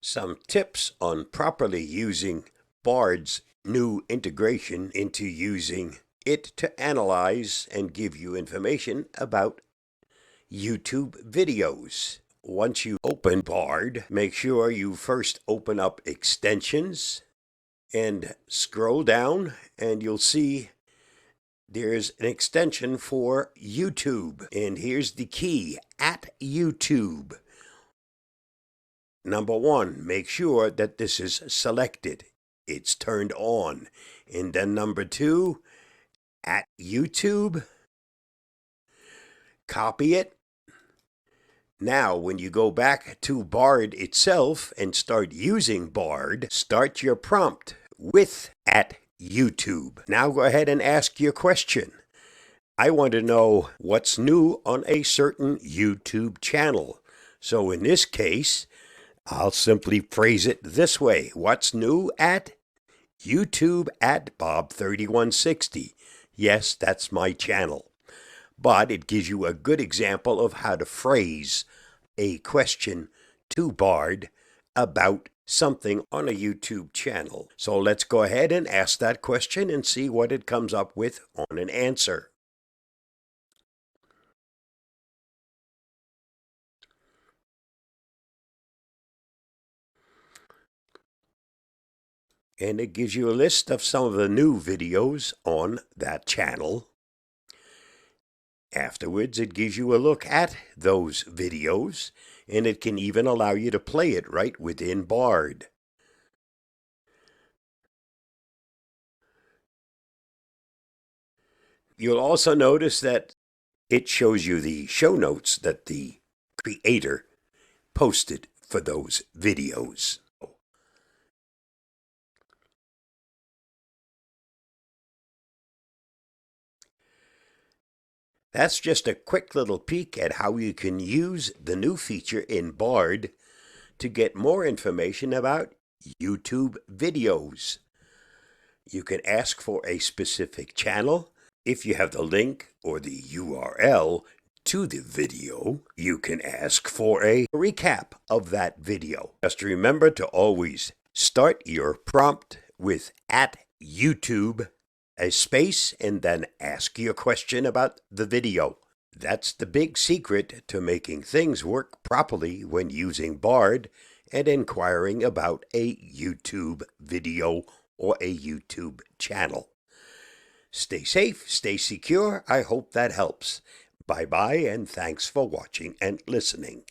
Some tips on properly using Bard's new integration into using it to analyze and give you information about YouTube videos. Once you open Bard, make sure you first open up extensions and scroll down, and you'll see there's an extension for YouTube. And here's the key: at YouTube. Number one, make sure that this is selected. It's turned on. And then number two, at YouTube, copy it. Now, when you go back to Bard itself and start using Bard, start your prompt with at YouTube. Now go ahead and ask your question. I want to know what's new on a certain YouTube channel. So in this case, I'll simply phrase it this way: what's new at YouTube at Bob3160? Yes, that's my channel. But it gives you a good example of how to phrase a question to Bard about something on a YouTube channel. So let's go ahead and ask that question and see what it comes up with on an answer. And it gives you a list of some of the new videos on that channel. Afterwards, it gives you a look at those videos, and it can even allow you to play it right within Bard. You'll also notice that it shows you the show notes that the creator posted for those videos. That's just a quick little peek at how you can use the new feature in Bard to get more information about YouTube videos. You can ask for a specific channel. If you have the link or the URL to the video, you can ask for a recap of that video. Just remember to always start your prompt with at YouTube, a space, and then ask your question about the video. That's the big secret to making things work properly when using Bard and inquiring about a YouTube video or a YouTube channel. Stay safe, stay secure. I hope that helps. Bye-bye, and thanks for watching and listening.